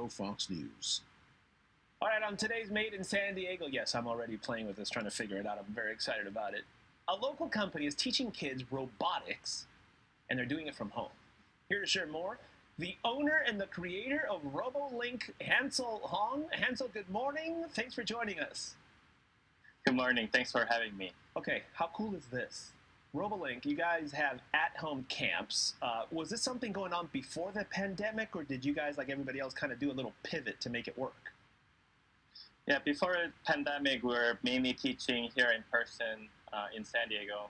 Diego, Fox News. All right, on today's Made in San Diego, yes, I'm already playing with this, trying to figure it out. I'm very excited about it. A local company is teaching kids robotics, and they're doing it from home. Here to share more, the owner and the creator of Robolink, Hansel Hong. Hansel, good morning. Thanks for joining us. Good morning. Thanks for having me. Okay, how cool is this? Robolink, you guys have at-home camps. Was this something going on before the pandemic, or did you guys, like everybody else, kind of do a little pivot to make it work? Yeah, before the pandemic, we were mainly teaching here in person in San Diego.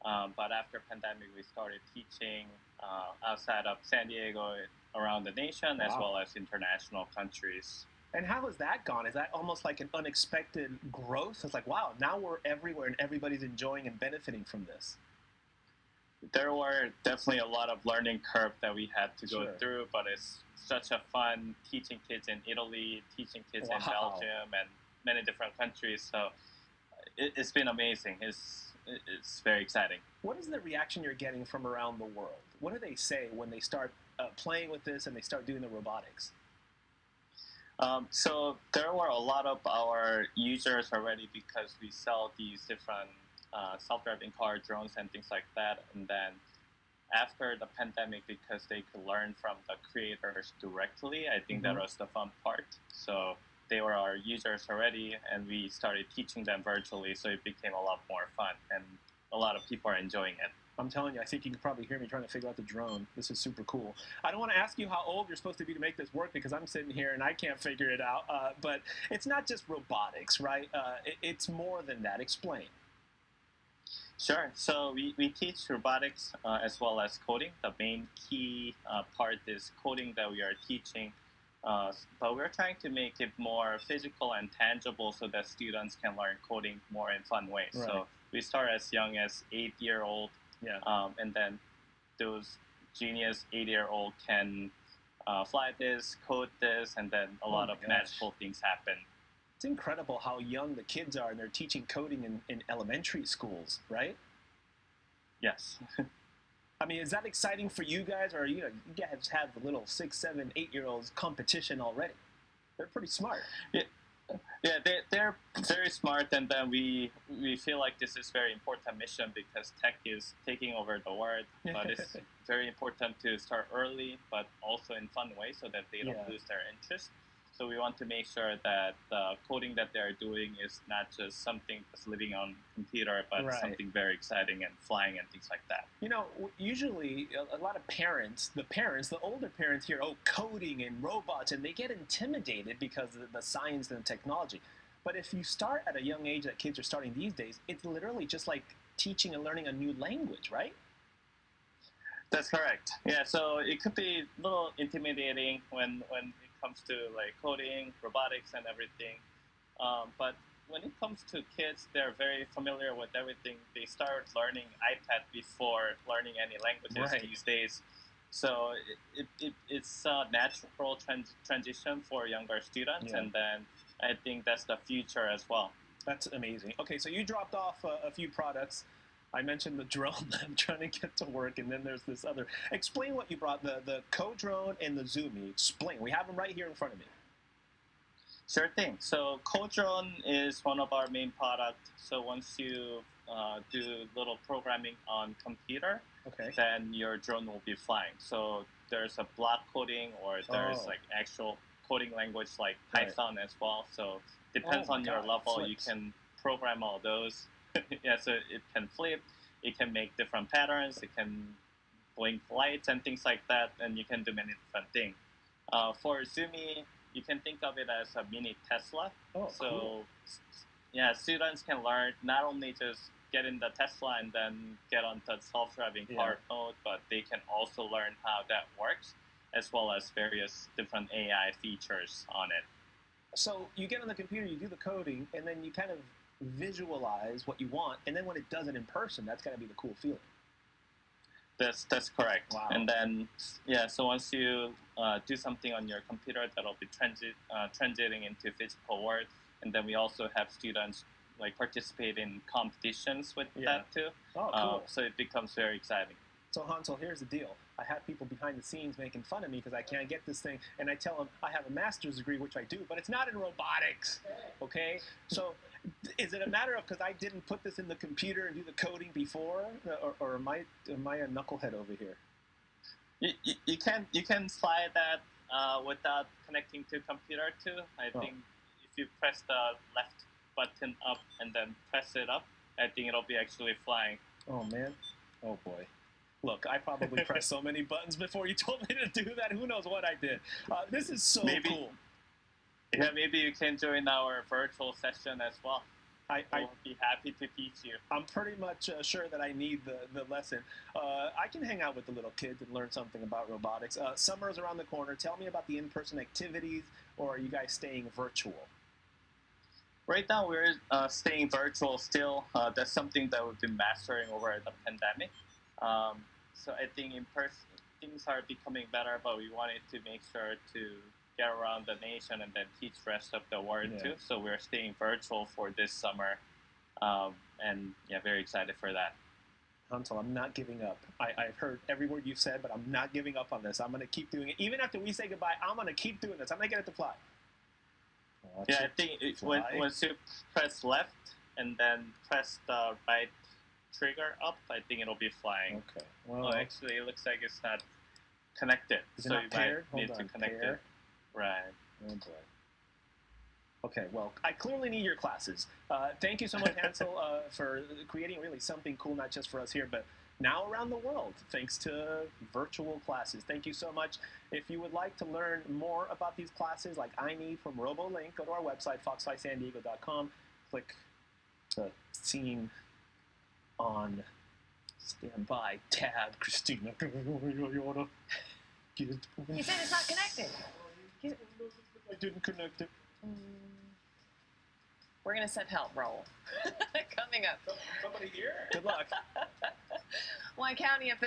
But after pandemic, we started teaching outside of San Diego, around the nation, as well as international countries. And how has that gone? Is that almost like an unexpected growth? It's like, wow, now we're everywhere and everybody's enjoying and benefiting from this. There were definitely a lot of learning curve that we had to go through, but it's such a fun teaching kids in Italy, teaching kids in Belgium, and many different countries. So it's been amazing. It's very exciting. What is the reaction you're getting from around the world? What do they say when they start playing with this and they start doing the robotics? So there were a lot of our users already, because we sell these different self-driving car, drones, and things like that. And then after the pandemic, because they could learn from the creators directly, I think that was the fun part. So they were our users already, and we started teaching them virtually, so it became a lot more fun, and a lot of people are enjoying it. I'm telling you, I think you can probably hear me trying to figure out the drone. This is super cool. I don't want to ask you how old you're supposed to be to make this work, because I'm sitting here and I can't figure it out. But it's not just robotics, right? It's more than that. Explain. Sure. So we teach robotics as well as coding. The main key part is coding that we are teaching. But we're trying to make it more physical and tangible so that students can learn coding more in fun ways. Right. So we start as young as 8-year-old. And then those genius 8-year-old can fly this, code this, and then a lot of magical things happen. It's incredible how young the kids are, and they're teaching coding in elementary schools, right? Yes. I mean, is that exciting for you guys, or you guys have the little 6, 7, 8-year-olds competition already? They're pretty smart. Yeah, they're very smart, and then we feel like this is very important mission, because tech is taking over the world. But it's very important to start early, but also in fun ways, so that they don't lose their interest. So we want to make sure that the coding that they're doing is not just something that's living on computer, but something very exciting and flying and things like that. You know, usually a lot of parents, the older parents hear, oh, coding and robots, and they get intimidated because of the science and technology. But if you start at a young age that kids are starting these days, it's literally just like teaching and learning a new language, right? That's correct. Yeah, so it could be a little intimidating when it comes to like coding, robotics, and everything. But when it comes to kids, they're very familiar with everything. They start learning iPad before learning any languages these days. So it's a natural transition for younger students, and then I think that's the future as well. That's amazing. Okay, so you dropped off a few products. I mentioned the drone that I'm trying to get to work, and then there's this other. Explain what you brought, the CoDrone and the Zumi. Explain. We have them right here in front of me. Sure thing. So CoDrone is one of our main products. So once you do little programming on computer, then your drone will be flying. So there's a block coding, or there's like actual coding language like Python as well. So depends on your level. You can program all those. Yeah, so it can flip, it can make different patterns, it can blink lights and things like that, and you can do many different things. For Zumi, you can think of it as a mini Tesla. So yeah, students can learn not only just get in the Tesla and then get on the self-driving car mode, but they can also learn how that works, as well as various different AI features on it. So you get on the computer, you do the coding, and then you kind of visualize what you want, and then when it does it in person, that's got to be the cool feeling. That's correct. Wow. And then so once you do something on your computer, that'll be transiting into physical world, and then we also have students like participate in competitions with that too. Oh, cool. So it becomes very exciting. So Hansel, here's the deal. I have people behind the scenes making fun of me because I can't get this thing, and I tell them I have a master's degree, which I do, but it's not in robotics, okay? So is it a matter of because I didn't put this in the computer and do the coding before, or am I a knucklehead over here? You can fly that without connecting to computer too. I think if you press the left button up and then press it up, I think it'll be actually flying. Oh man, oh boy. Look, I probably pressed so many buttons before you told me to do that. Who knows what I did? This is so cool. Yeah, maybe you can join our virtual session as well. We'll be happy to teach you. I'm pretty much sure that I need the lesson. I can hang out with the little kids and learn something about robotics. Summer is around the corner. Tell me about the in-person activities, or are you guys staying virtual? Right now, we're staying virtual still. That's something that we've been mastering over the pandemic. So I think in person things are becoming better, but we wanted to make sure to get around the nation and then teach the rest of the world too. So we're staying virtual for this summer, and yeah, very excited for that. Hansel, I'm not giving up. I've heard every word you've said, but I'm not giving up on this. I'm going to keep doing it. Even after we say goodbye, I'm going to keep doing this. I'm going to get it to fly. Yeah, I think once you press left and then press the right trigger up, I think it'll be flying. Okay. Well, actually, it looks like it's not connected. Is it not paired? Need to connect it. Right. Oh boy. Okay, well, I clearly need your classes. Thank you so much, Hansel, for creating really something cool, not just for us here, but now around the world, thanks to virtual classes. Thank you so much. If you would like to learn more about these classes, like I need from Robolink, go to our website, foxflysandiego.com, click the scene on standby tab. Christina, He said it's not connected. I didn't connect it. We're going to send help, Raul. Coming up. Somebody here. Good luck. One county official.